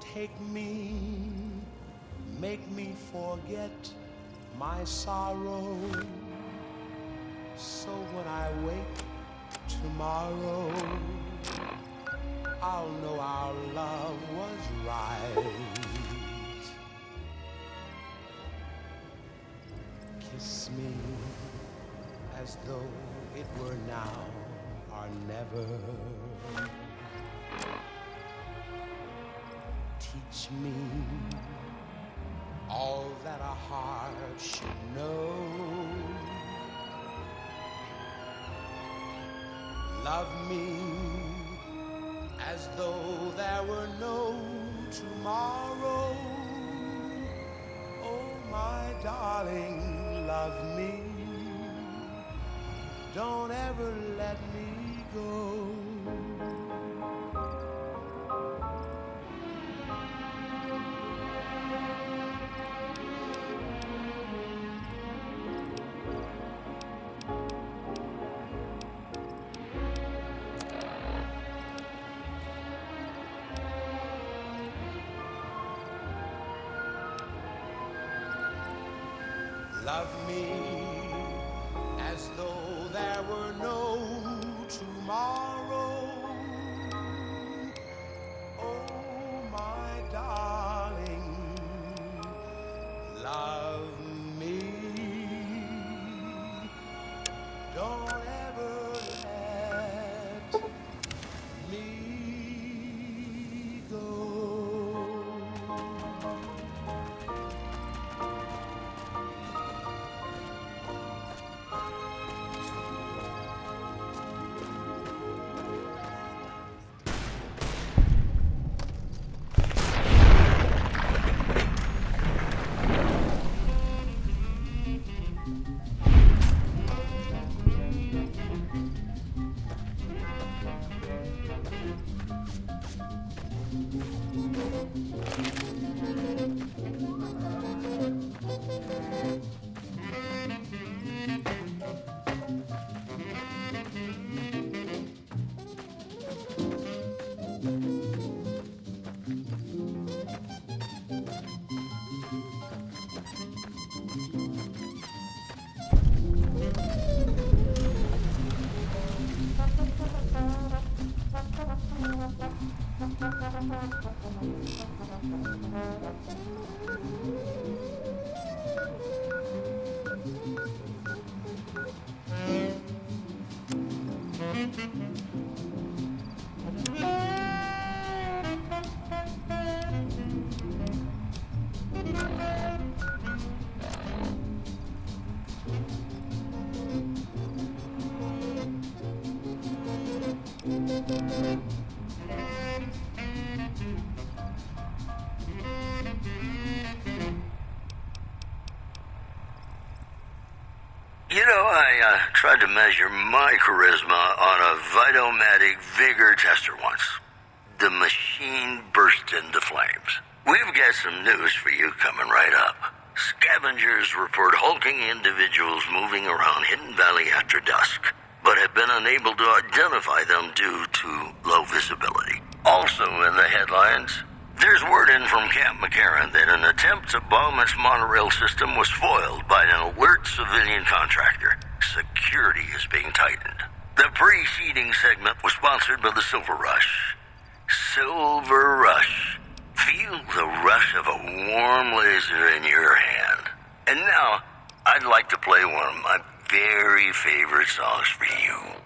Take me, make me forget my sorrow. So when I wake tomorrow, I'll know our love was right. Kiss me as though it were now or never. Teach me all that a heart should know. Love me as though there were no tomorrow. Oh, my darling, love me. Don't ever let me go. Love me as though there were no tomorrow. Oh, my darling, love me. Don't ever let me go. I tried to measure my charisma on a Vitomatic Vigor tester once. The machine burst into flames. We've got some news for you coming right up. Scavengers report hulking individuals moving around Hidden Valley after dusk, but have been unable to identify them due to low visibility. Also in the headlines, there's word in from Camp McCarran that an attempt to bomb its monorail system was foiled by an alert civilian contractor. Security is being tightened. The preceding segment was sponsored by the Silver Rush. Silver Rush. Feel the rush of a warm laser in your hand. And now, I'd like to play one of my very favorite songs for you.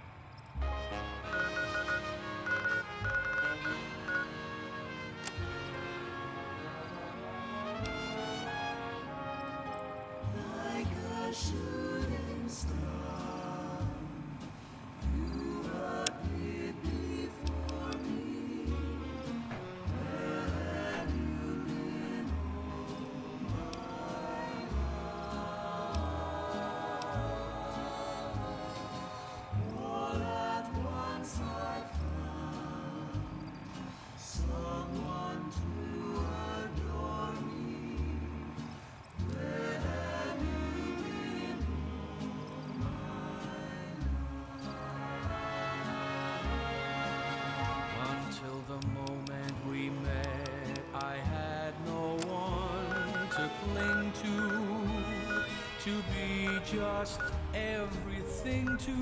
fling to be just everything to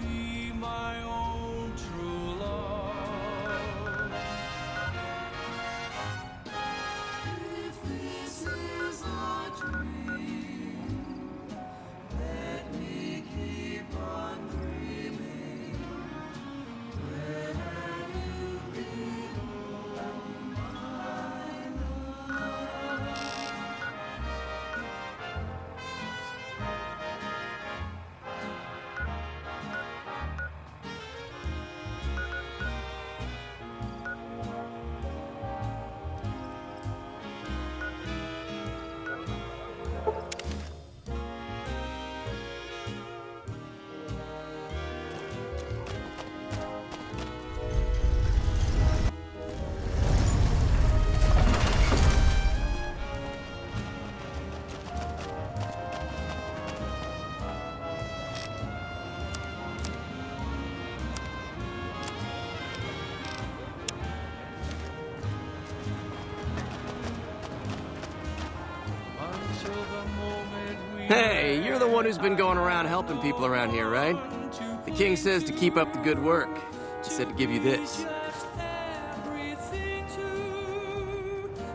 be my own true love. If this is a dream, let me keep on dreaming. Where have you been, oh my love? Hey, you're the one who's been going around helping people around here, right? The king says to keep up the good work. He said to give you this.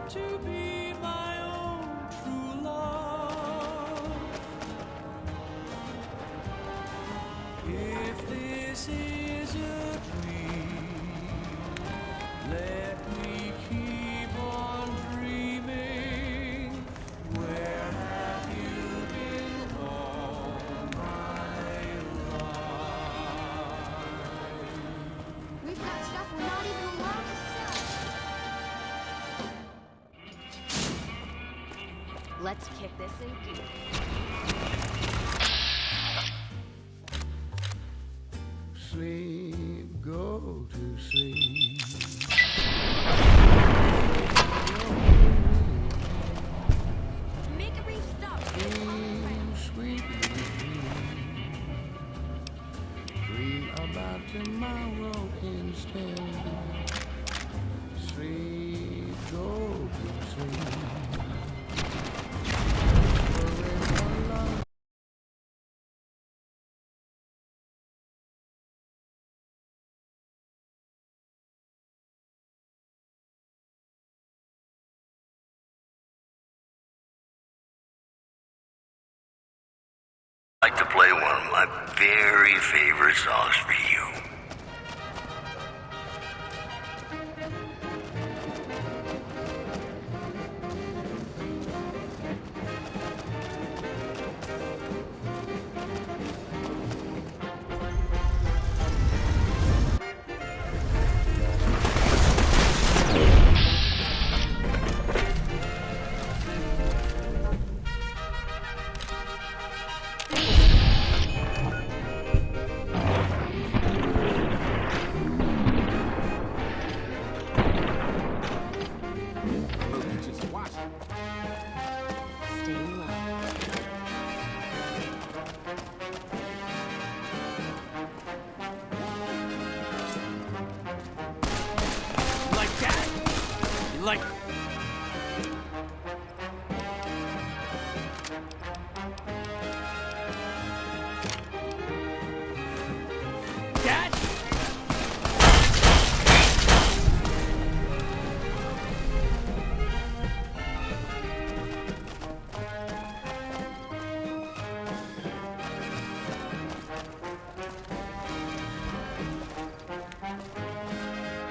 To be my own true love. If this is a dream, let me keep on dreaming. Where have you been all my life? We've got stuff we're not even allowed to sell. Let's kick this in gear. Sleep, go to sleep. Make a brief stop. Dream, sweet dream about tomorrow instead. Sleep, go to sleep. I'd like to play one of my very favorite songs for you. Staying low. Like that? You like... that?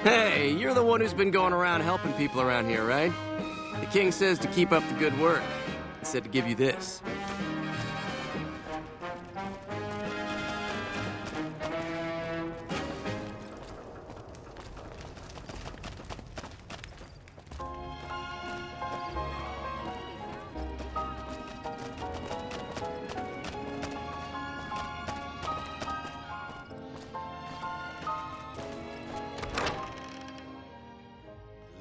Hey, you're the one who's been going around helping people around here, right? The king says to keep up the good work. He said to give you this.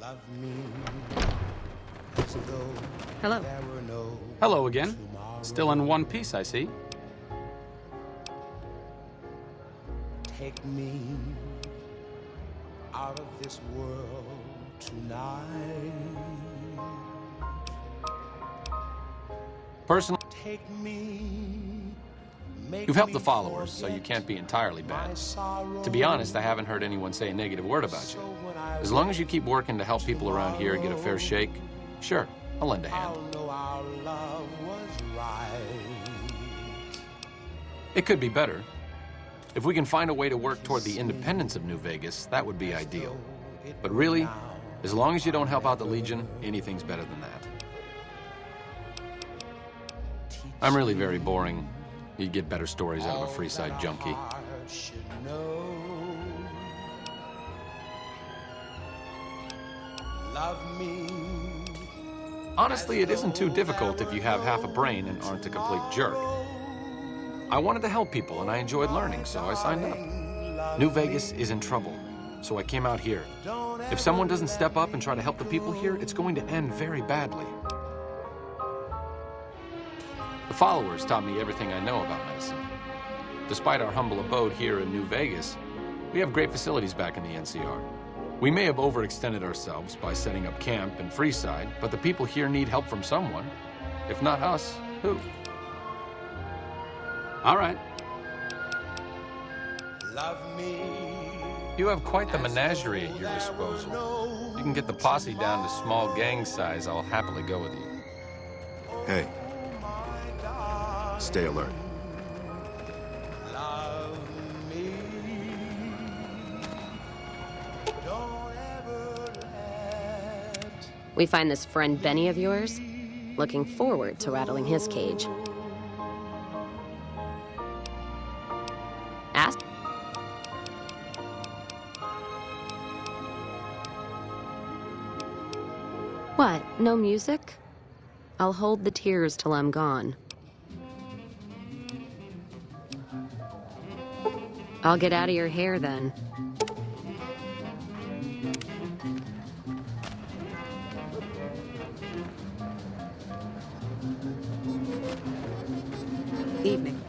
Love me as though Hello. there were no Hello again. tomorrow. Still in one piece, I see. Take me out of this world tonight. Personally, Take me, make you've helped me the followers, so you forget can't be entirely bad. my sorrow. To be honest, I haven't heard anyone say a negative word about So you. when I As long as you keep working to help people around here get a fair shake, sure, I'll lend a hand. I'll know our love was right. It could be better. If we can find a way to work toward the independence of New Vegas, that would be ideal. But really, as long as you don't help out the Legion, anything's better than that. I'm really very boring. You'd get better stories out of a Freeside junkie. Heart should know. Love me. Honestly, it isn't too difficult if you have half a brain and aren't a complete jerk. I wanted to help people, and I enjoyed learning, so I signed up. New Vegas is in trouble, so I came out here. If someone doesn't step up and try to help the people here, it's going to end very badly. The followers taught me everything I know about medicine. Despite our humble abode here in New Vegas, we have great facilities back in the NCR. We may have overextended ourselves by setting up camp in Freeside, but the people here need help from someone. If not us, who? All right. Love me. You have quite the menagerie at your disposal. You can get the posse down to small gang size, I'll happily go with you. Hey, stay alert. Love me. Don't ever let We find this friend Benny of yours. Looking forward to rattling his cage. Ask. What? No music? I'll hold the tears till I'm gone. I'll get out of your hair then. Evening.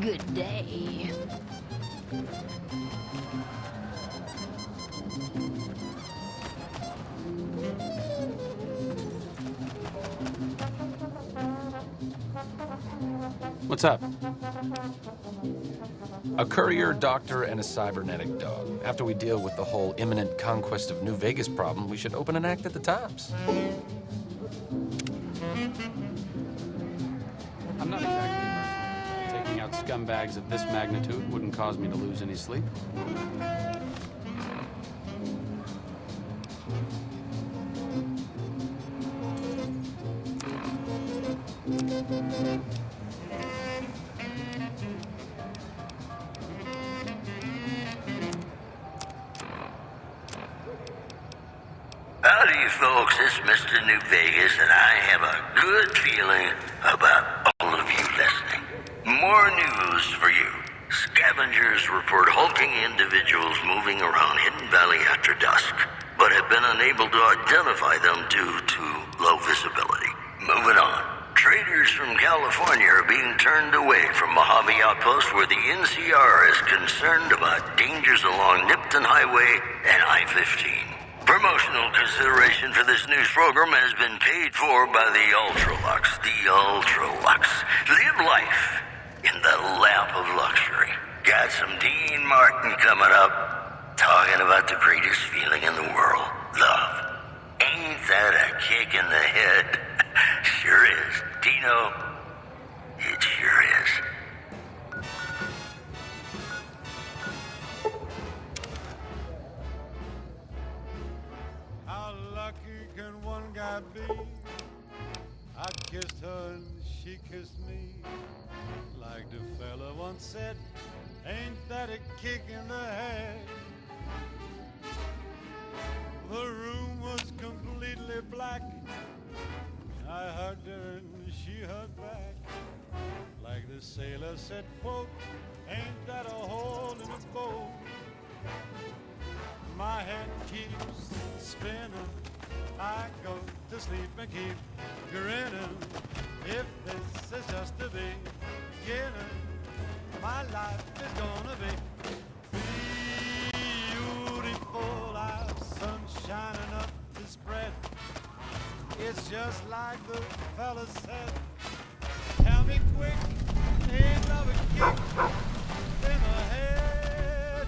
Good day. What's up? A courier, doctor, and a cybernetic dog. After we deal with the whole imminent conquest of New Vegas problem, we should open an act at the Tops. I'm not exactly mercenary. Taking out scumbags of this magnitude wouldn't cause me to lose any sleep. Howdy, folks. It's Mr. New Vegas, and I have a good feeling about all of you listening. More news for you. Scavengers report hulking individuals moving around Hidden Valley after dusk, but have been unable to identify them due to low visibility. Moving on. Traders from California are being turned away from Mojave Outpost, where the NCR is concerned about dangers along Nipton Highway and I-15. Promotional consideration for this news program has been paid for by the Ultralux. The Ultralux. Live life in the lap of luxury. Got some Dean Martin coming up, talking about the greatest feeling in the world, love. Ain't that a kick in the head? Sure is. Dino, it sure is. How lucky can one guy be? I kissed her and she kissed me. Like the fella once said, ain't that a kick in the head? The room was completely black. I hugged her and she hugged back. Like the sailor said, quote, ain't that a hole in the boat? My head keeps spinning. I go to sleep and keep grinning. If this is just the beginning, my life is gonna be beautiful. I've sun shining up to spread. It's just like the fella said. Tell me quick, ain't love a kick in the head?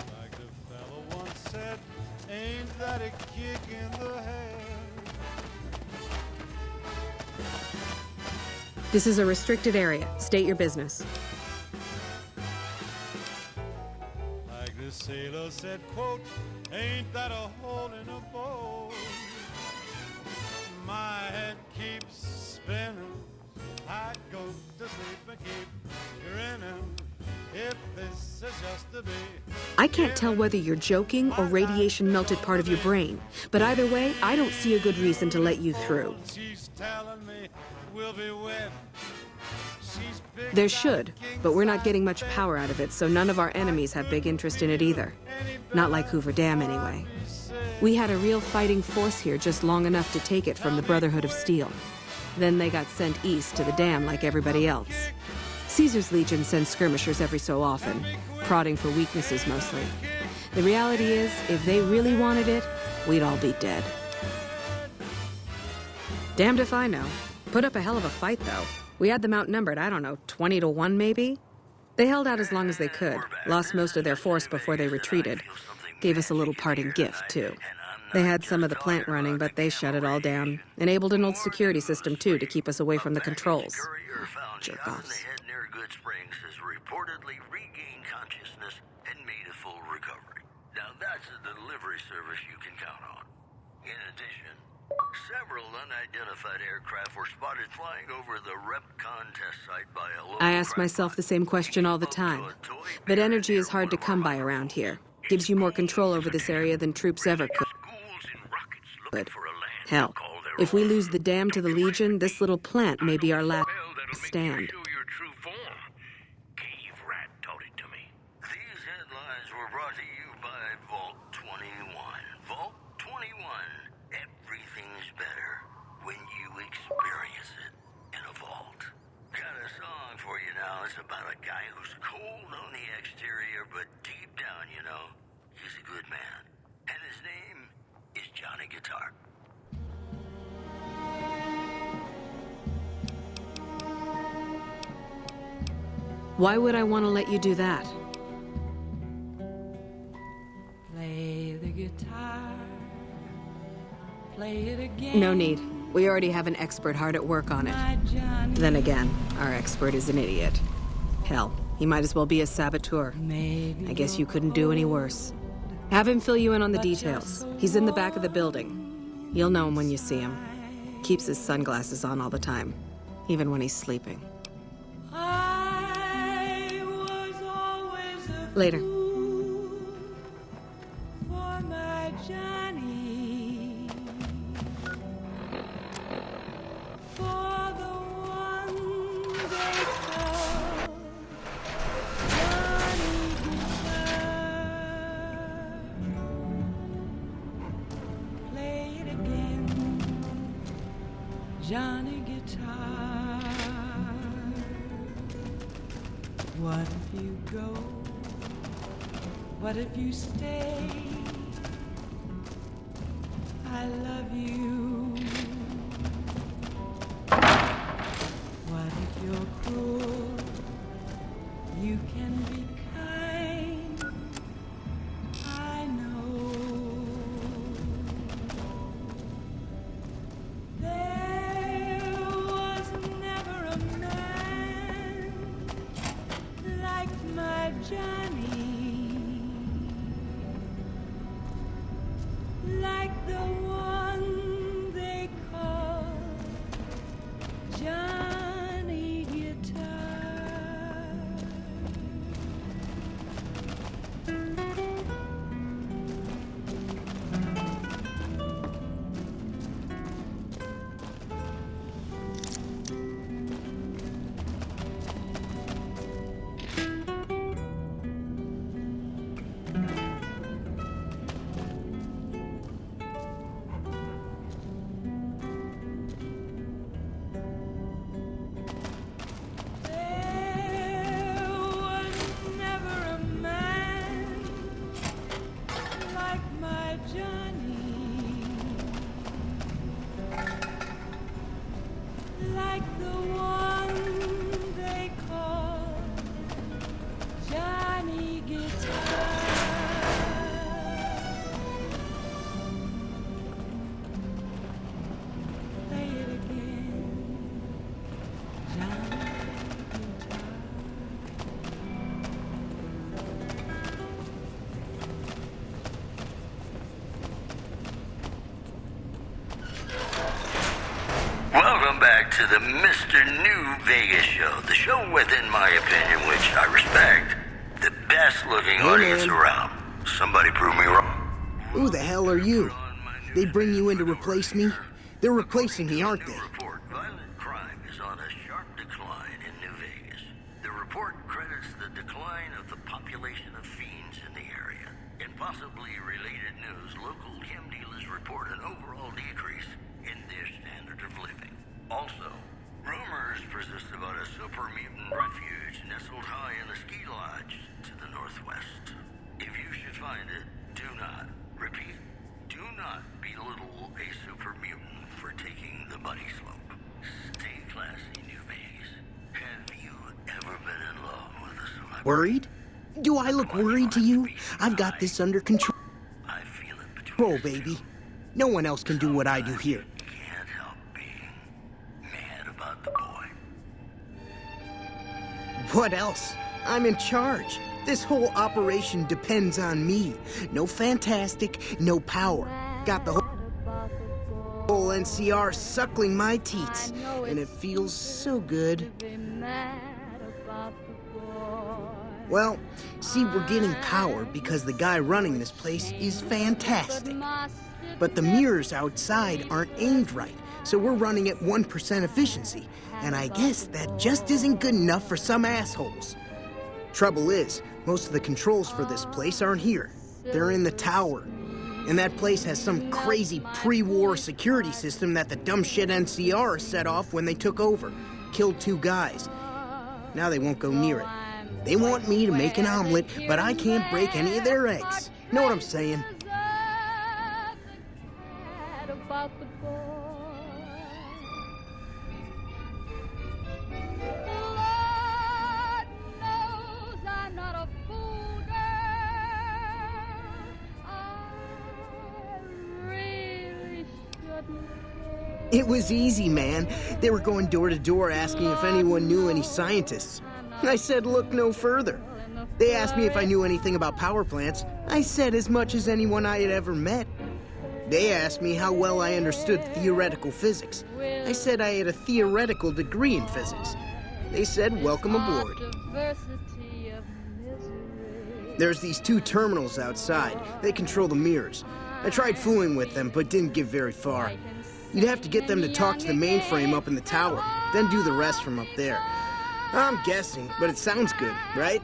Like the fella once said, ain't that a kick in the head? This is a restricted area. State your business. Like the sailor said, quote, ain't that a hole in a boat? My head keeps spinning. I go to sleep and keep grinning. If this is just to be. I can't tell whether you're joking or radiation melted part of your brain, but either way, I don't see a good reason to let you through. She's telling me we'll be wed. She's big There like should, but we're not getting much power out of it, so none of our enemies have big interest in it either. Not like Hoover Dam, anyway. We had a real fighting force here just long enough to take it from the Brotherhood of Steel. Then they got sent east to the dam like everybody else. Caesar's Legion sends skirmishers every so often, prodding for weaknesses mostly. The reality is, if they really wanted it, we'd all be dead. Damned if I know. Put up a hell of a fight, though. We had them outnumbered, I don't know, 20-1 maybe? They held out as long as they could, lost most of their force before they retreated. Gave us a little parting gift, too. They had some of the plant running, but they shut it all down. Enabled an old security system, too, to keep us away from the controls. Jerk-offs. Near Good Springs has reportedly regained consciousness and made a full recovery. Now that's a delivery service you can count on. In addition, several unidentified aircraft were spotted flying over the RepCon test site by a local I ask myself the same question all the time. But energy is hard to come by around here. Gives you more control over this area than troops ever could. Hell, if we lose the dam to the Legion, this little plant may be our last stand. These headlines were brought to you by Vault 21. Vault 21. Everything's better when you experience it in a vault. Got a song for you now. It's about a guy who's cold on the exterior, but deep down, you know, he's a good man. And his name is Johnny Guitar. Why would I want to let you do that? Play the guitar, play it again. No need. We already have an expert hard at work on it. Then again, our expert is an idiot. Hell, he might as well be a saboteur. I guess you couldn't do any worse. Have him fill you in on the details. He's in the back of the building. You'll know him when you see him. Keeps his sunglasses on all the time, even when he's sleeping. I was always a Later. fool for my Johnny, for the one they call Johnny Guitar. Play it again, Johnny Guitar. What if you go? What if you stay? I love you. What if you're cruel? You can be kind. I know. There was never a man like my Johnny, like the one they call Johnny Guitar. Mr. New Vegas Show. The show with, in my opinion, which I respect, the best looking audience around. Somebody prove me wrong. Who the hell are you? They bring you in to replace me? They're replacing me, aren't they? Report, violent crime is on a sharp decline in New Vegas. The report credits the decline of the population of fiends in the area. In possibly related news, local chem dealers report an overall decrease in their standard of living. Also, rumors persist about a super mutant refuge nestled high in the ski lodge to the northwest. If you should find it, do not, repeat, do not belittle a super mutant for taking the buddy slope. Stay classy, New Vegas. Have you ever been in love with a celebrity? Worried? Do I look worried to you? I've got this under control, I feel it between us baby. two. No one else can do what I do here. Can't help being mad about the boy. What else? I'm in charge. This whole operation depends on me. No fantastic, no power. Got the whole NCR suckling my teats, and it feels so good. Well, see, we're getting power because the guy running this place is fantastic. But the mirrors outside aren't aimed right, so we're running at 1% efficiency. And I guess that just isn't good enough for some assholes. Trouble is, most of the controls for this place aren't here. They're in the tower. And that place has some crazy pre-war security system that the dumb shit NCR set off when they took over. Killed 2 guys. Now they won't go near it. They want me to make an omelet, but I can't break any of their eggs. Know what I'm saying? It was easy, man. They were going door to door asking if anyone knew any scientists. I said, look no further. They asked me if I knew anything about power plants. I said as much as anyone I had ever met. They asked me how well I understood theoretical physics. I said I had a theoretical degree in physics. They said, welcome aboard. There's these 2 terminals outside. They control the mirrors. I tried fooling with them, but didn't get very far. You'd have to get them to talk to the mainframe up in the tower, then do the rest from up there. I'm guessing, but it sounds good, right?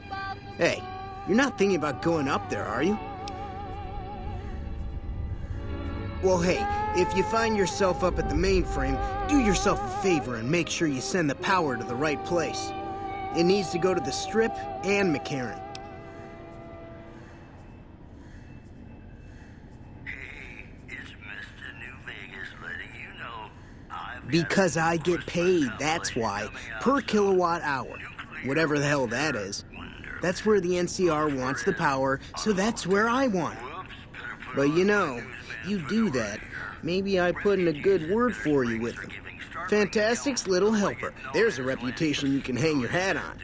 Hey, you're not thinking about going up there, are you? Well, hey, if you find yourself up at the mainframe, do yourself a favor and make sure you send the power to the right place. It needs to go to the Strip and McCarran. Because I get paid, that's why. Per kilowatt hour. Whatever the hell that is. That's where the NCR wants the power, so that's where I want it. But you know, you do that, maybe I put in a good word for you with them. Fantastic's little helper. There's a reputation you can hang your hat on.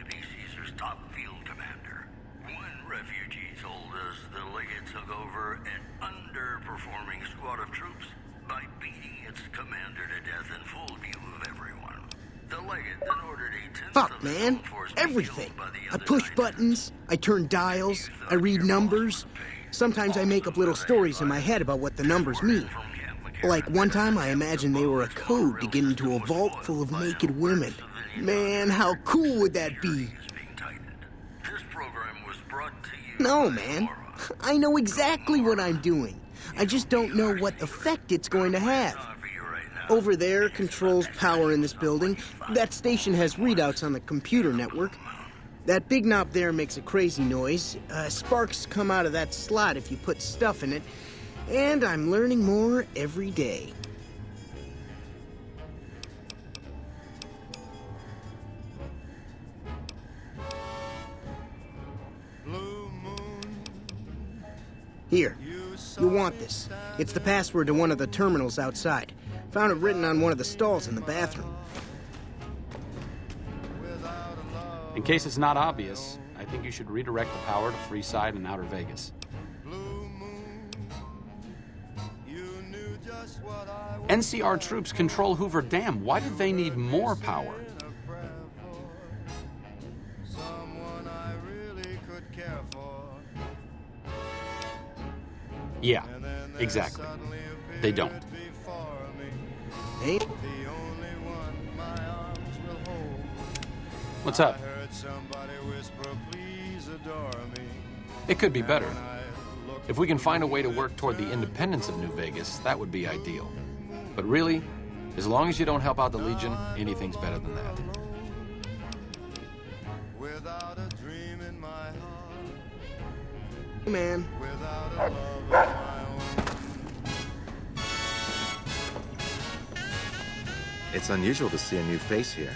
One refugee told us the Legate took over an underperforming squad of troops by beating its commander to death in full view of everyone. The Legate then ordered a tenth Fuck, of the man. force be Everything. killed by the I other push 900. buttons, I turn dials, I read numbers. Sometimes I make up little stories in my head about what the numbers mean. Like one time I imagined they were a code to get into a vault full of naked women. Man, how cool would that be? This program was brought to you No, by man. Aurora. I know exactly what I'm doing. I just don't know what effect it's going to have. Over there controls power in this building. That station has readouts on the computer network. That big knob there makes a crazy noise. Sparks come out of that slot if you put stuff in it. And I'm learning more every day. Blue moon, Here, you'll want this. It's the password to one of the terminals outside. Found it written on one of the stalls in the bathroom. In case it's not obvious, I think you should redirect the power to Freeside and Outer Vegas. blue moon, you knew just NCR troops control Hoover Dam. Why do they need more power? Someone I really could care for. Yeah, And then there exactly. suddenly They don't. appeared before me Hey, the only one my arms will hold. What's up? I heard somebody whisper, please adore me. It could be better. When I looked If we can find a way to work toward the independence of New Vegas, that would be ideal. But really, as long as you don't help out the Legion, anything's better than that. without a dream in my heart, man. without a love of my own. It's unusual to see a new face here.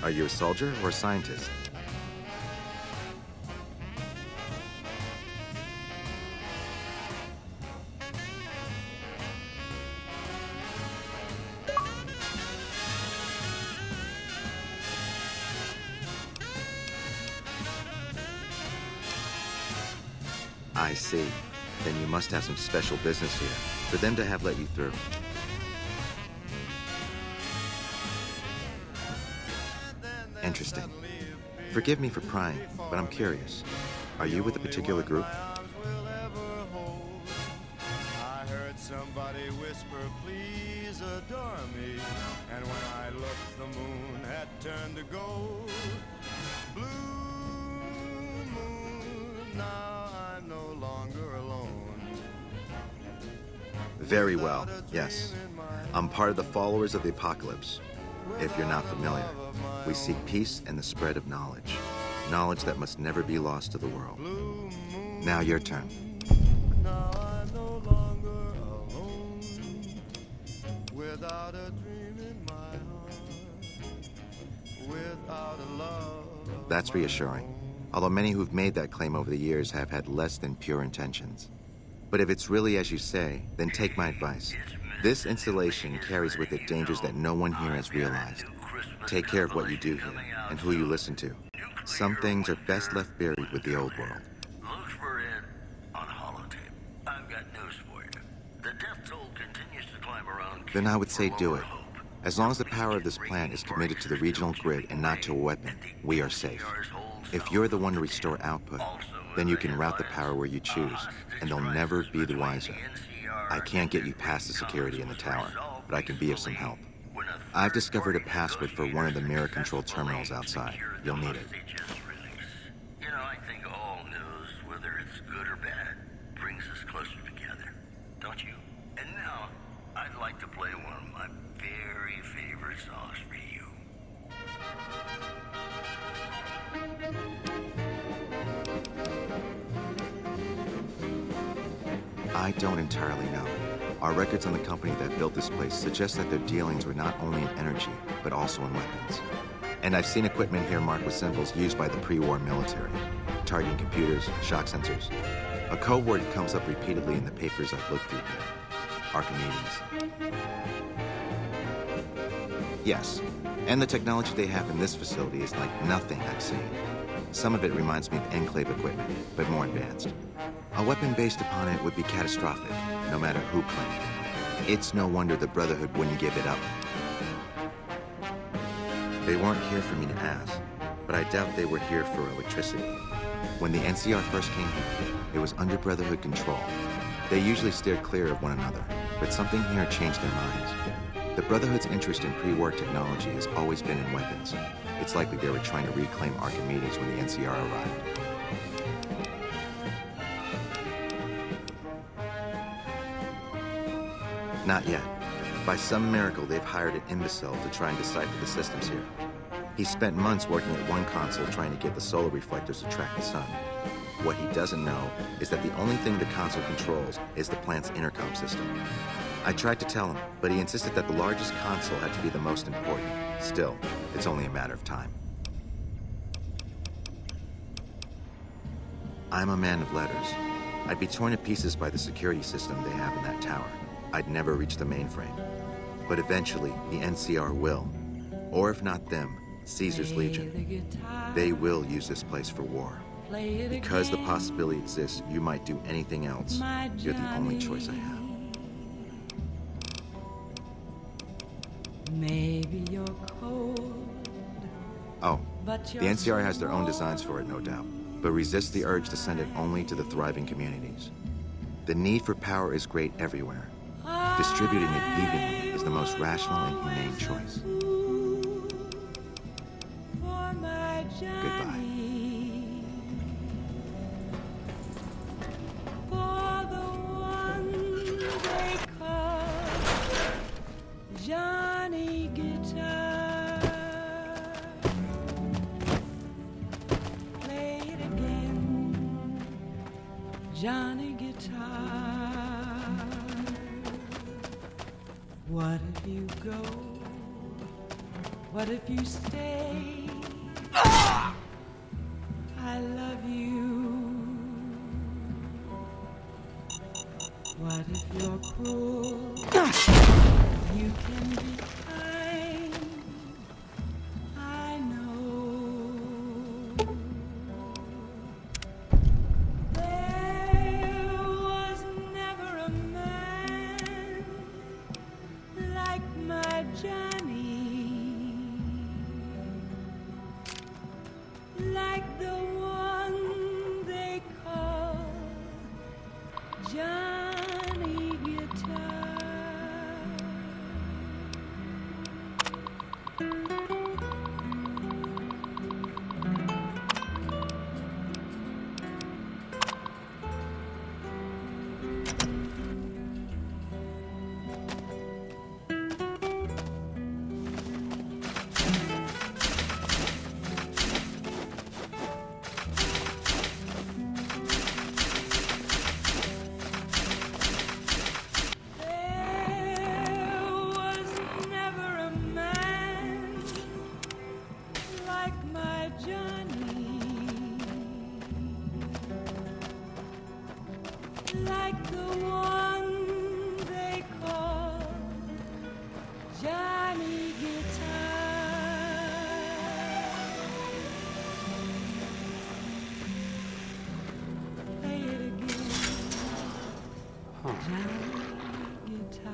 Are you a soldier or a scientist? I see. Then you must have some special business here for them to have let you through. Interesting. Forgive me for prying, but I'm curious. Are you with a particular group? Will ever hold. I heard somebody whisper, please adore me. And when I looked, the moon had turned to gold. Blue moon, now I'm no longer alone. Very well, yes. I'm part of the Followers of the Apocalypse. If you're not familiar, we seek peace and the spread of knowledge. Knowledge that must never be lost to the world. Now your turn. Now I'm no longer alone. Without a dream in my heart. Without a love of That's my reassuring. own. Although many who've made that claim over the years have had less than pure intentions. But if it's really as you say, then take my advice. This installation carries with it dangers that no one here has realized. Take care of what you do here and who you listen to. Some things are best left buried with the old world. Look for it on holotape. I've got news for you. The death toll continues to climb around. Then I would say do it. As long as the power of this plant is committed to the regional grid and not to a weapon, we are safe. If you're the one to restore output, then you can route the power where you choose, and they'll never be the wiser. I can't get you past the security in the tower, but I can be of some help. I've discovered a password for one of the mirror control terminals outside. You'll need it. You know, I think all news, whether it's good or bad, brings us closer together. Don't you? And now, I'd like to play one of my very favorite songs for you. I don't entirely know. Our records on the company that built this place suggest that their dealings were not only in energy, but also in weapons. And I've seen equipment here marked with symbols used by the pre-war military. Targeting computers, shock sensors. A code word comes up repeatedly in the papers I've looked through here. Archimedes. Yes, and the technology they have in this facility is like nothing I've seen. Some of it reminds me of Enclave equipment, but more advanced. A weapon based upon it would be catastrophic, no matter who claimed it. It's no wonder the Brotherhood wouldn't give it up. They weren't here for me to ask, but I doubt they were here for electricity. When the NCR first came here, it was under Brotherhood control. They usually steered clear of one another, but something here changed their minds. The Brotherhood's interest in pre-war technology has always been in weapons. It's likely they were trying to reclaim Archimedes when the NCR arrived. Not yet. By some miracle, they've hired an imbecile to try and decipher the systems here. He spent months working at one console trying to get the solar reflectors to track the sun. What he doesn't know is that the only thing the console controls is the plant's intercom system. I tried to tell him, but he insisted that the largest console had to be the most important. Still, it's only a matter of time. I'm a man of letters. I'd be torn to pieces by the security system they have in that tower. I'd never reach the mainframe. But eventually, the NCR will. Or if not them, Caesar's Legion. They will use this place for war. Because the possibility exists you might do anything else, you're the only choice I have. Maybe you're cold, Oh, but the you're NCR has their own designs for it, no doubt, but resists the urge to send it only to the thriving communities. The need for power is great everywhere. Distributing it evenly is the most rational and humane choice. for my Goodbye. Johnny. For the one they call Johnny Guitar. Play it again, Johnny Guitar. What if you go? What if you stay? I love you. What if you're cruel? You can be kind. I know. There was never a man like my Johnny, like the one they call Johnny Guitar. There was never a man like my Johnny, like the one they call Johnny Guitar. Play it again, Johnny Guitar.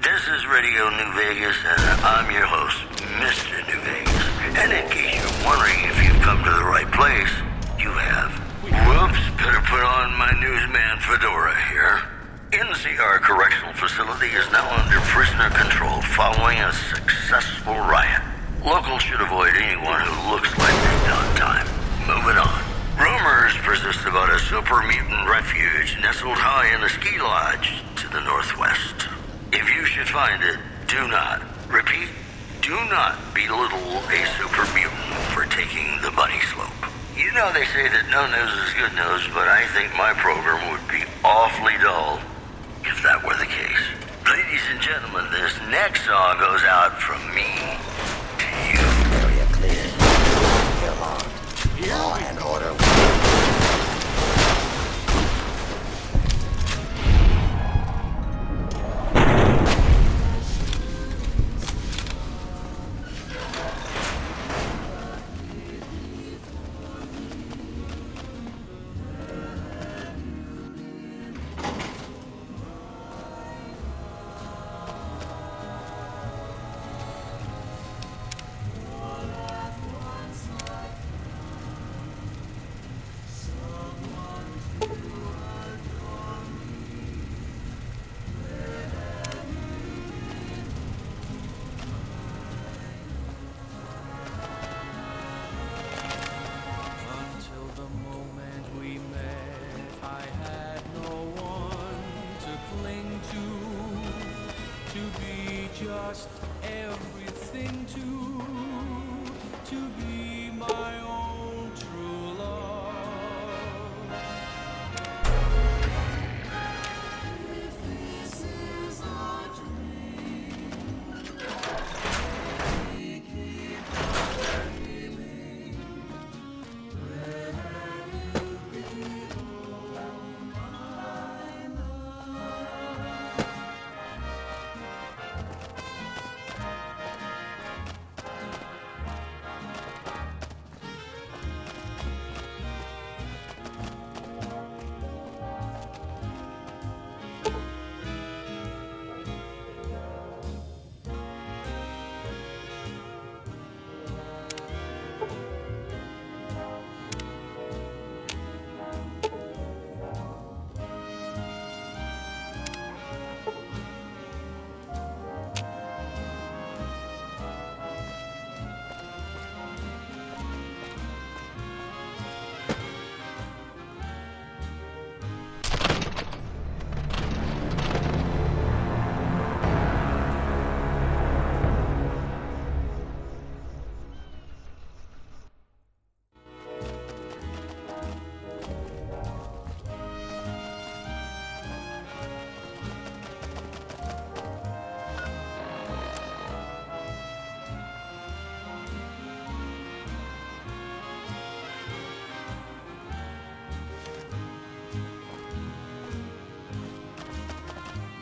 This is Radio New Vegas, and I'm your host, Mr. New Vegas. And in case you're wondering if you've come to the right place, you have. Whoops, better put on my newsman fedora here. NCR Correctional Facility is now under prisoner control following a successful riot. Locals should avoid anyone who looks like they've done time. Moving on. Rumors persist about a super mutant refuge nestled high in a ski lodge to the northwest. If you should find it, do not, repeat, do not belittle a super mutant for taking the bunny slope. You know they say that no news is good news, but I think my program would be awfully dull if that were the case. Ladies and gentlemen, this next song goes out from me to you. Area clear. You're on. Law and order. Just everything to be my own true love. If this is our dream, we keep on dreaming. Where you belong, I know.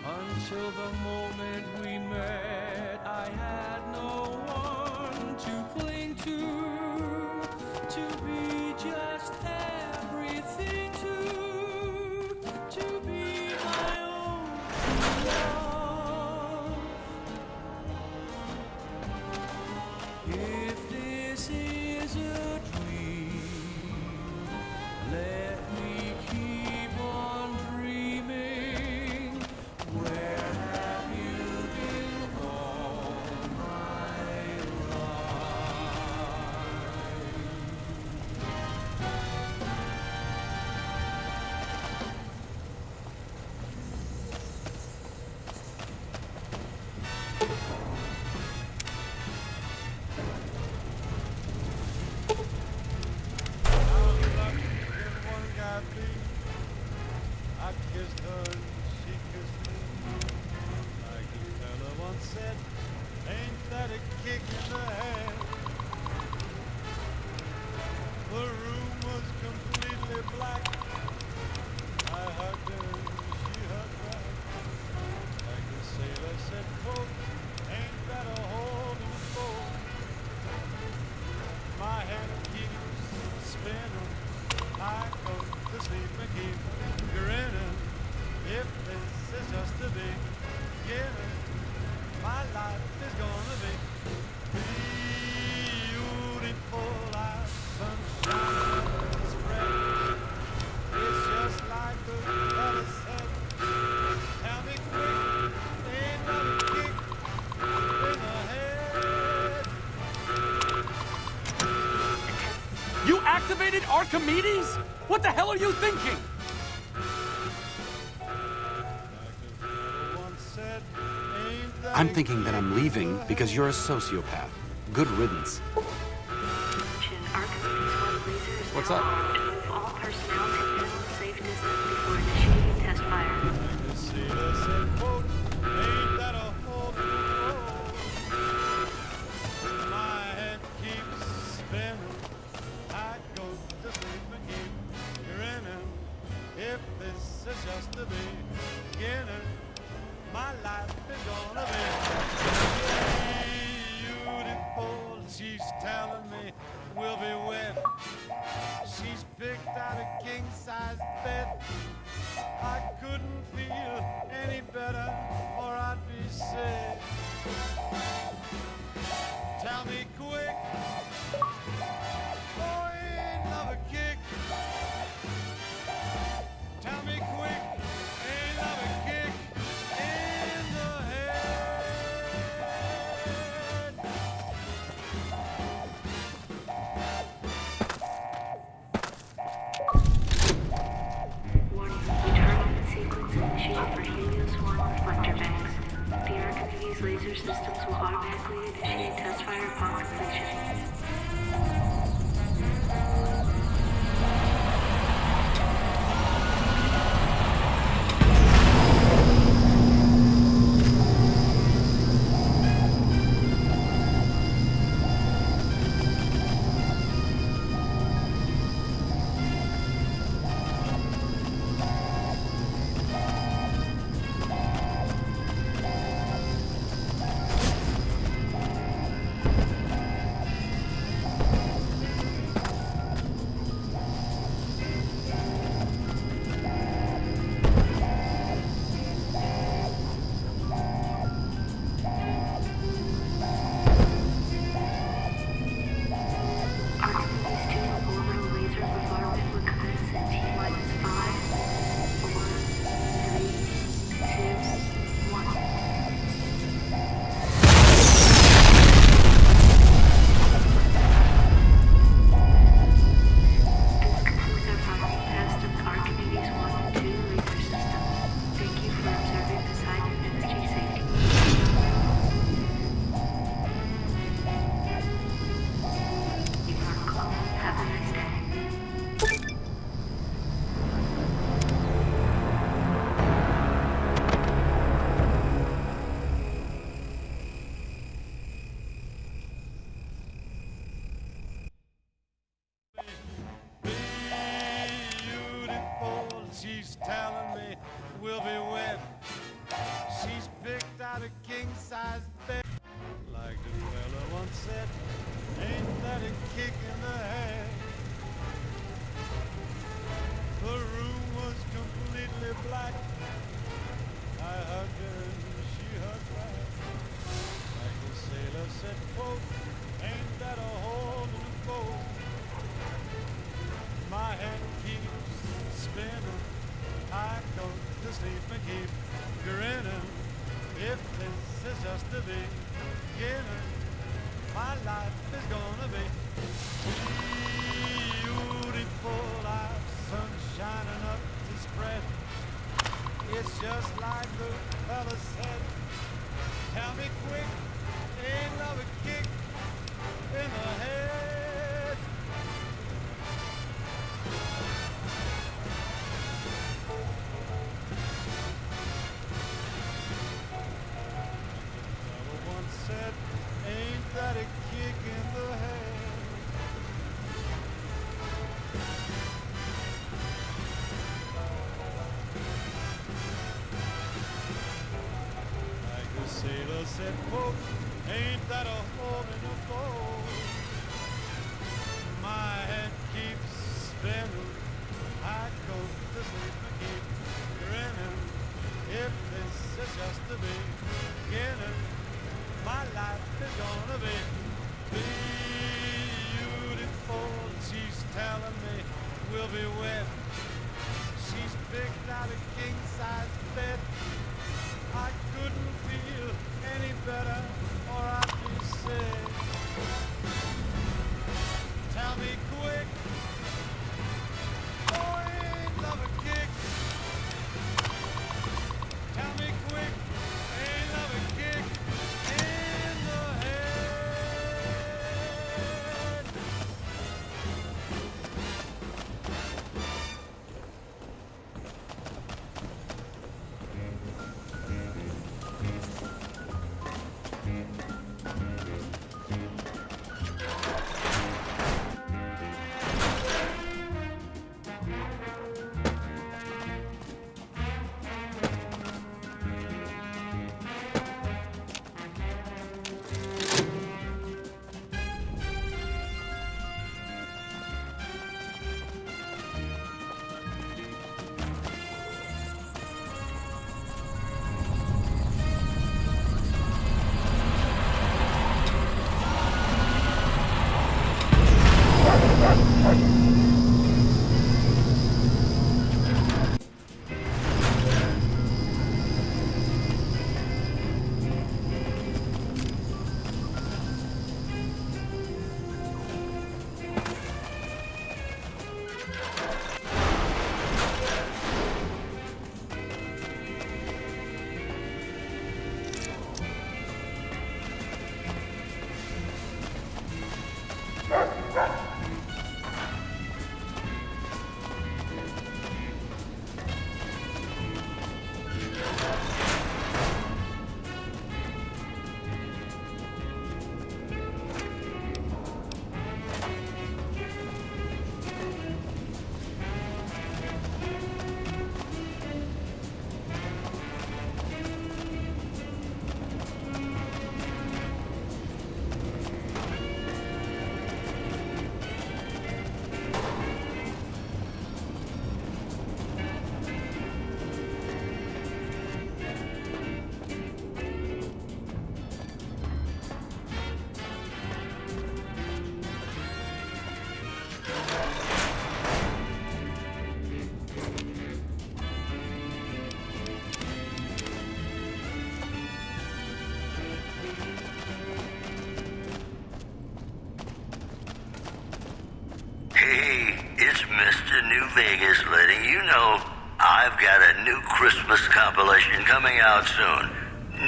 Until the moment we met, I had no one to cling to be just everything to be my own love. If this is a dream, let me keep on dreaming. Where have you been all my life? How lucky did one guy be? I kissed her and she kissed me. Like the fella once said, ain't that a kick in the head? The room was completely black. I hugged her and she hugged back. Like the sailor said, quote, ain't that a holding boat? My head keeps spinning. I go to sleep and keep grinning. If this is just the beginning, my life is gonna be beautiful as sunshine spread. It's just like the fella said. Tell me quick, ain't that a kick in the head? You activated Archimedes? What the hell are you thinking? I'm thinking that I'm leaving because you're a sociopath. Good riddance. What's up? All personnel to keep a safe distance before initiating test fire. The sailor said, quote, ain't that a hole in the road? My head keeps spinning. I go to sleep and keep grinning. If this is just the beginning, my life is gonna be beautiful. She's telling me we'll be wed. She's picked out a king-size bed. I couldn't feel any better, or I'd be sick. Tell me quick, oh, ain't love a kick? Tell me quick, ain't love a kick in the head? Warning, return on sequence initiated for Helios 1 reflector banks. The Archimedes laser systems will automatically initiate test fire upon completion. She's telling me we'll be wed. She's picked out a king-size bed. Like the fella once said, ain't that a kick in the head? The room was completely black. I hugged her and she hugged back. Like the sailor said, quote, ain't that a hole in the boat? My head keeps spinning. I go to sleep and keep grinning. If this is just the beginning, my life is gonna be beautiful. I've sun shining up to spread. It's just like the fella said. Tell me quick, ain't love a kick in the head? Said, ain't that a kick in the head? Like the sailor said, quote, ain't that a hole in the boat? My head keeps spinning. I go to sleep and keep grinning. If this is just the beginning, my life is gonna be beautiful. She's telling me we'll be wed. She's picked out a king-size bed. I couldn't feel any better, or I'd be sick. Tell me quick, oh, ain't love a kick? Tell me quick, ain't love a kick in the head? Vegas letting you know I've got a new Christmas compilation coming out soon.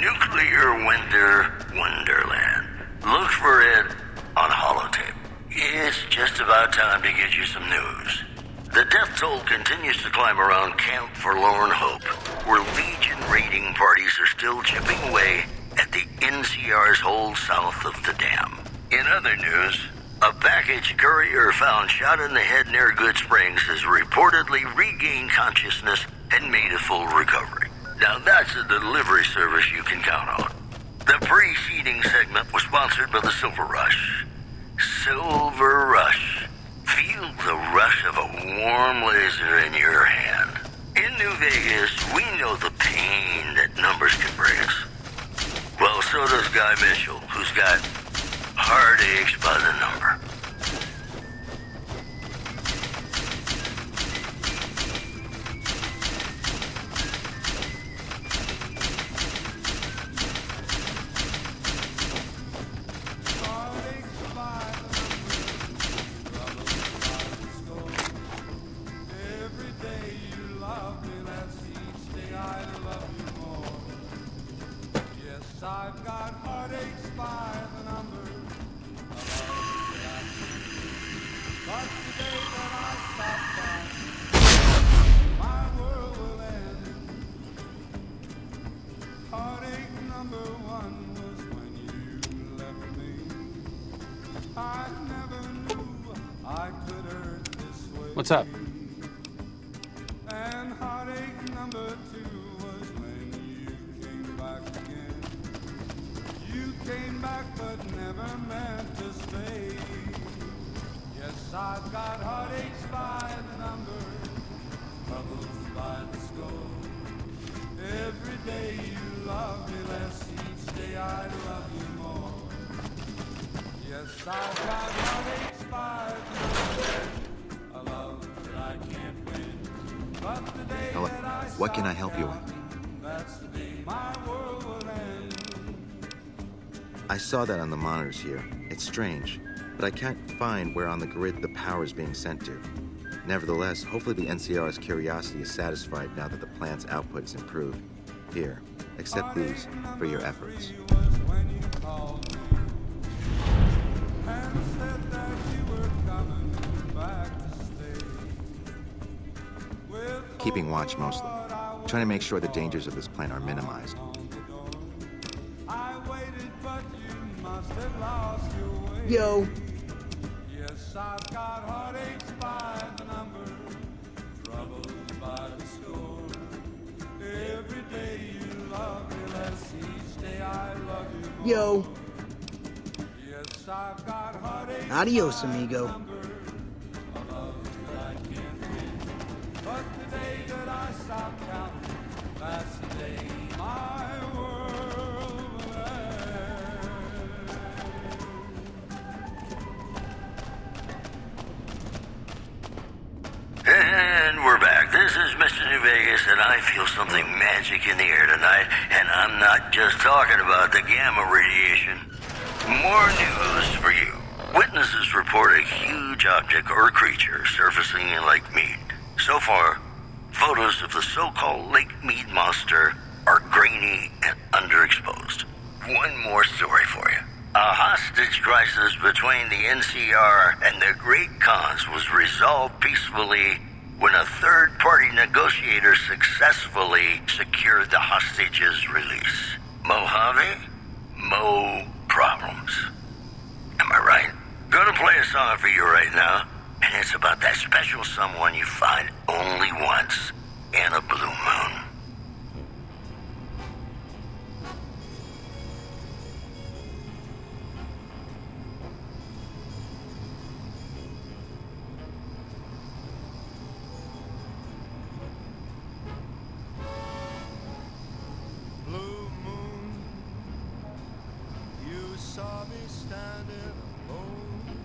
Nuclear Winter Wonderland. Look for it on holotape. It's just about time to get you some news. The death toll continues to climb around Camp Forlorn Hope, where Legion raiding parties are still chipping away at the NCR's hold south of the dam. In other news, a package courier found shot in the head near Good Springs has reportedly regained consciousness and made a full recovery. Now that's a delivery service you can count on. The preceding segment was sponsored by the Silver Rush. Silver Rush. Feel the rush of a warm laser in your hand. In New Vegas, we know the pain that numbers can bring us. Well, so does Guy Mitchell, who's got heartaches by the number. I've got heartaches by the number. But today that I stop counting, my world will end. Heartache number one was when you left me. I never knew I could hurt this way. What's up? And heartache number two was when you came back again. You came back but never meant to stay. Yes, I've got heartaches by the number, troubles by the score. Every day you love me less, each day I love you more. Yes, I've got heartaches by the number, a love that I can't win. But the day Hello. that I What can I help you with? that's the day my world will end. I saw that on the monitors here. It's strange, but I can't find where on the grid the power is being sent to. Nevertheless, hopefully the NCR's curiosity is satisfied now that the plant's output is improved. Here, accept these for your efforts. Keeping watch mostly. Trying to make sure the dangers of this plant are minimized. Yo. Yes, I've got heartaches by the number, troubles by the score. Every day you love me less, each day I love you more. Yo. Yes, I've got heartaches. Adios, amigo. A love that I can't win. But the day that I stop counting, that's the day my world will end. And we're back. This is Mr. New Vegas, and I feel something magic in the air tonight, and I'm not just talking about the gamma radiation. More news for you. Witnesses report a huge object or creature surfacing in Lake Mead. So far, photos of the so-called Lake Mead monster are grainy and underexposed. One more story for you. A hostage crisis between the NCR and the Great Khans was resolved peacefully when a third-party negotiator successfully secured the hostages' release. Mojave? Mo problems. Am I right? Gonna play a song for you right now, and it's about that special someone you find only once in a blue moon. Blue moon, you saw me standing alone,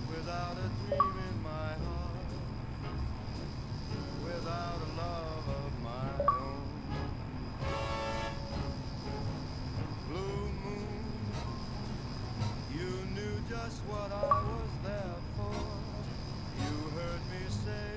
without a dream in my heart, without a love of my own. Blue moon, you knew just what I was there for. You heard me say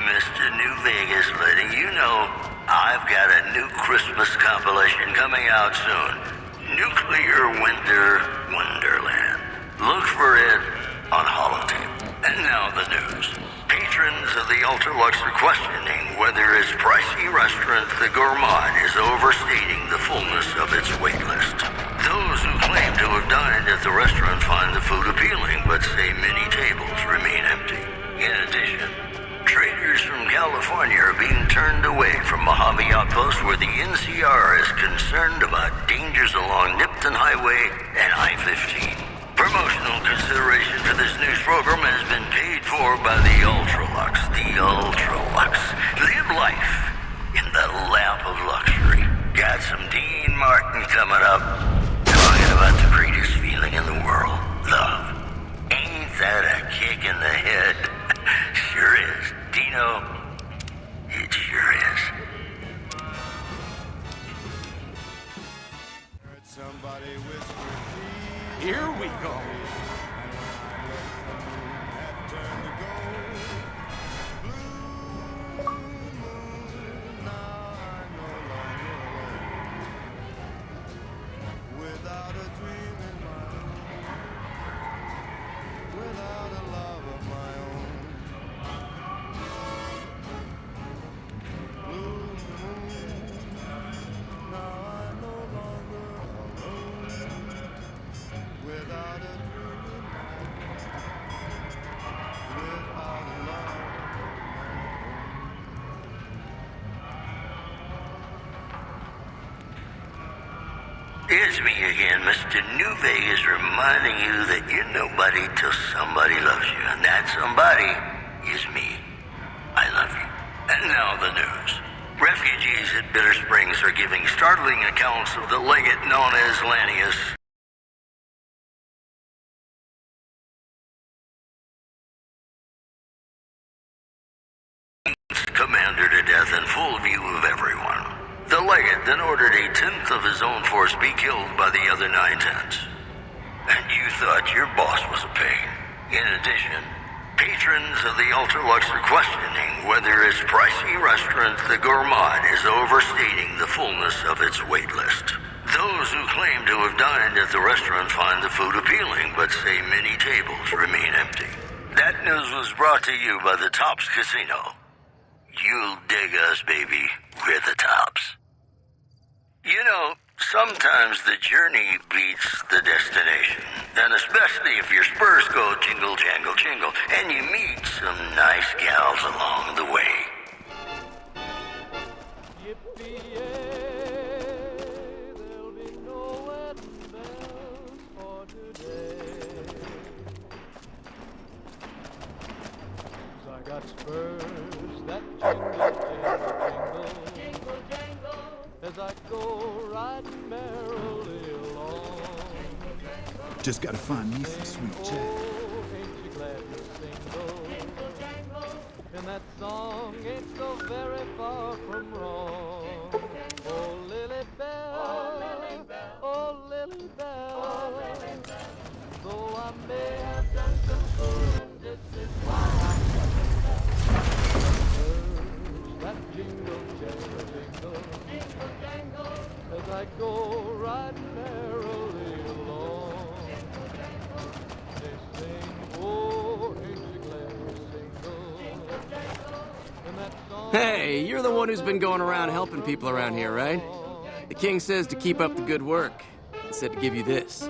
Mr. New Vegas, letting you know I've got a new Christmas compilation coming out soon. Nuclear Winter Wonderland. Look for it on holotape. And now the news. Patrons of the Ultralux are questioning whether its pricey restaurant, the Gourmand, is overstating the fullness of its wait list. Those who claim to have dined at the restaurant find the food appealing, but say many tables remain empty. In addition, traders from California are being turned away from Mojave Outpost, where the NCR is concerned about dangers along Nipton Highway and I-15. Promotional consideration for this news program has been paid for by the Ultralux. The Ultralux. Live life in the lap of luxury. Got some Dean Martin coming up, talking about the greatest feeling in the world. Love. Ain't that a kick in the head? Sure is. Dino, it sure is. Heard somebody whisper, Here we go. had turned to gold. Blue moon, now I'm no longer alone. Without a dream in my own, without a love of my own. Blue moon, now I'm no longer alone. Without a dream in my own, without a love. It's me again, Mr. New Vegas, reminding you that you're nobody till somebody loves you. And that somebody is me. I love you. And now the news. Refugees at Bitter Springs are giving startling accounts of the legate known as Lanius. Commander to death in full view of everyone. The legate then ordered a tenth of his own force be killed by the other 9/10. And you thought your boss was a pain. In addition, patrons of the Ultralux are questioning whether its pricey restaurant, the Gourmand, is overstating the fullness of its wait list. Those who claim to have dined at the restaurant find the food appealing, but say many tables remain empty. That news was brought to you by the Tops Casino. You'll dig us, baby. We're the tops. You know, sometimes the journey beats the destination. And especially if your spurs go jingle, jangle, jingle, and you meet some nice gals along the way. Yippee-yay, there'll be no wedding bells for today. 'Cause I got spurs that jingle, jingle, jingle, jingle, as I go riding merrily along. Just gotta find me some sweet jack. Oh, ain't you glad you're single? And that song ain't so very far from wrong. Oh, Lily Bell, oh, Lily Bell, though I may have done some fooling, this is why I that jingle, jangle, jingle, jingle, jangle, as I go riding merrily along. They sing, oh, ain't you glad you're single? And that song. Hey, you're the one who's been going around helping people around here, right? The king says to keep up the good work. He said to give you this.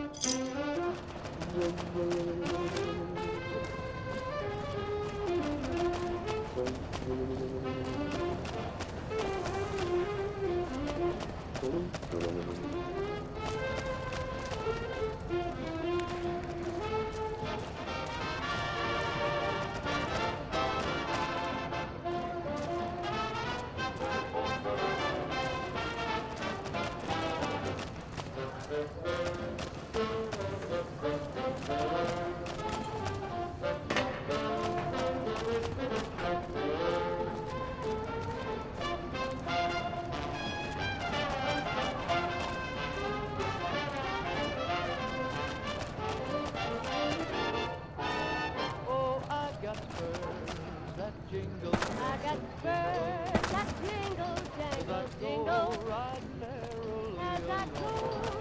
got spurs that jingle, jangle, jingle. As I go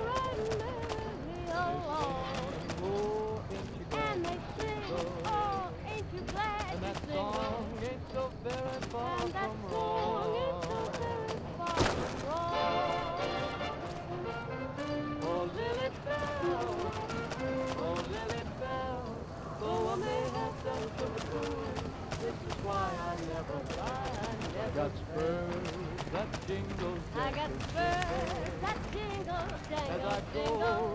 riding merrily along. And they sing, oh, ain't you glad and that song ain't so very far and that song ain't so very far from wrong. Oh, Lily Bell, though I may have done some good, this is why I never lie, I never got spurs that jingle, jangle. I got spurs that jingle, jangle, as I go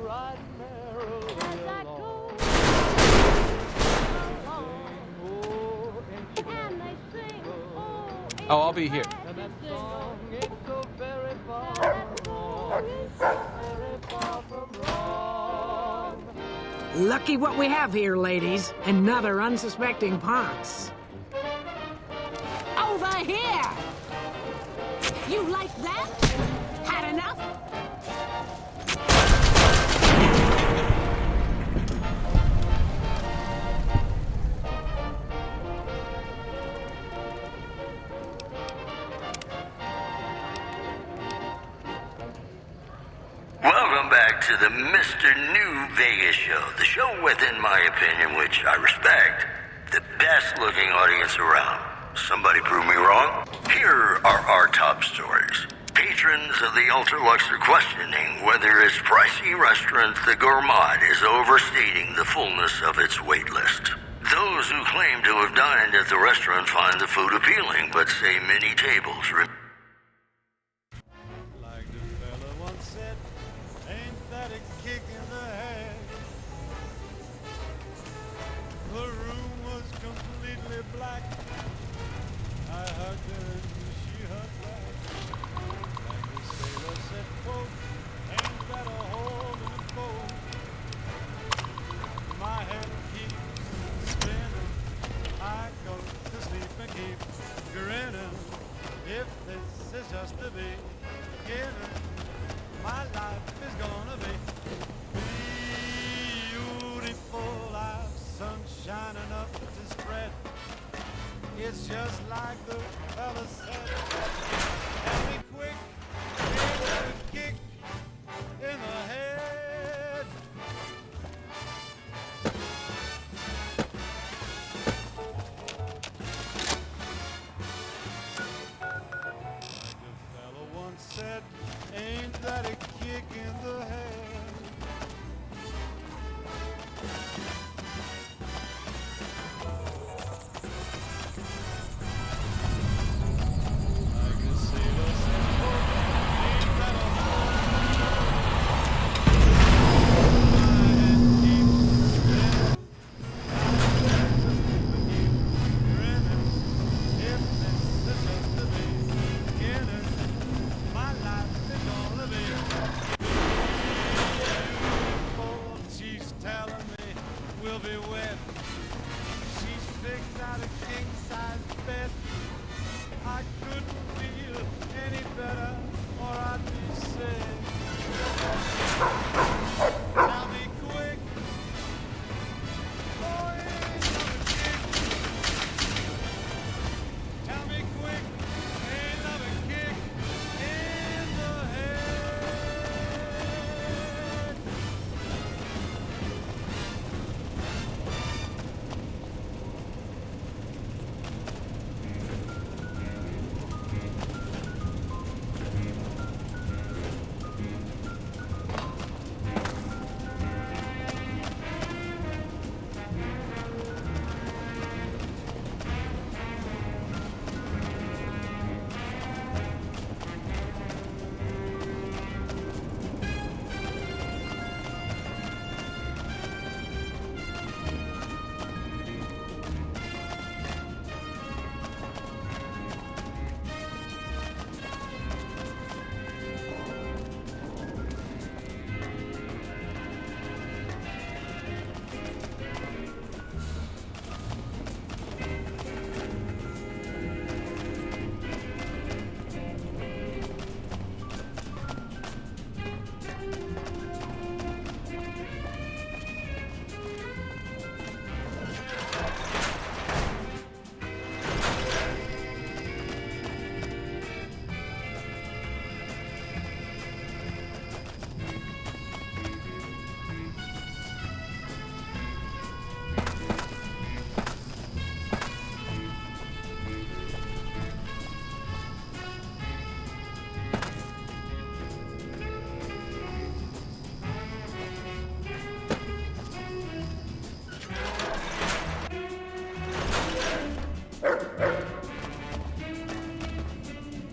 riding merrily as I go. Oh, I'll be here. And that song ain't so very far from wrong. Ain't so very far from wrong. Lucky what we have here, ladies. Another unsuspecting Ponce. Over here! You like that? Had enough? Welcome back to the Mr. New Vegas show. The show with, in my opinion, which I respect, the best looking audience around. Somebody prove me wrong? Here are our top stories. Patrons of the Ultralux are questioning whether its pricey restaurant, the Gourmand, is overstating the fullness of its wait list. Those who claim to have dined at the restaurant find the food appealing, but say many tables Like the fella once said, ain't that a kick in the head? The room was completely black. I hugged her and she hugged back. Like the sailor said, quote, ain't that a hole in the boat? My head keeps spinning. I go to sleep and keep grinning. If this is just the beginning, my life is gonna be beautiful. I've sunshine enough to spread. It's just like the fella said. Tell me quick, ain't that a kick in the head? Said, ain't that a kick in the head? Like a sailor said, quote, ain't that a hole in the will be wet. She's picked out a king-size bed. I couldn't feel any better, or I'd be sick. Tell me quick, boy, ain't that a kick? Tell me quick, ain't that a kick in the head?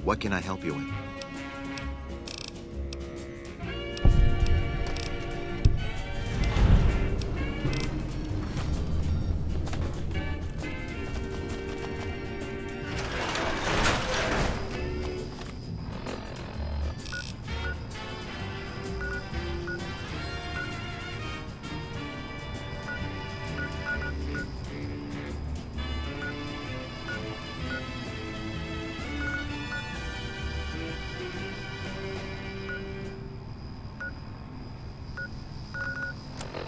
What can I help you with?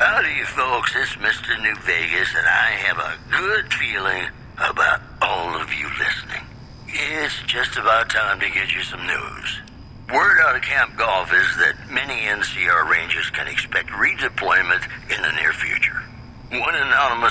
Howdy, folks. It's Mr. New Vegas, and I have a good feeling about all of you listening. It's just about time to get you some news. Word out of Camp Golf is that many NCR Rangers can expect redeployment in the near future. One anonymous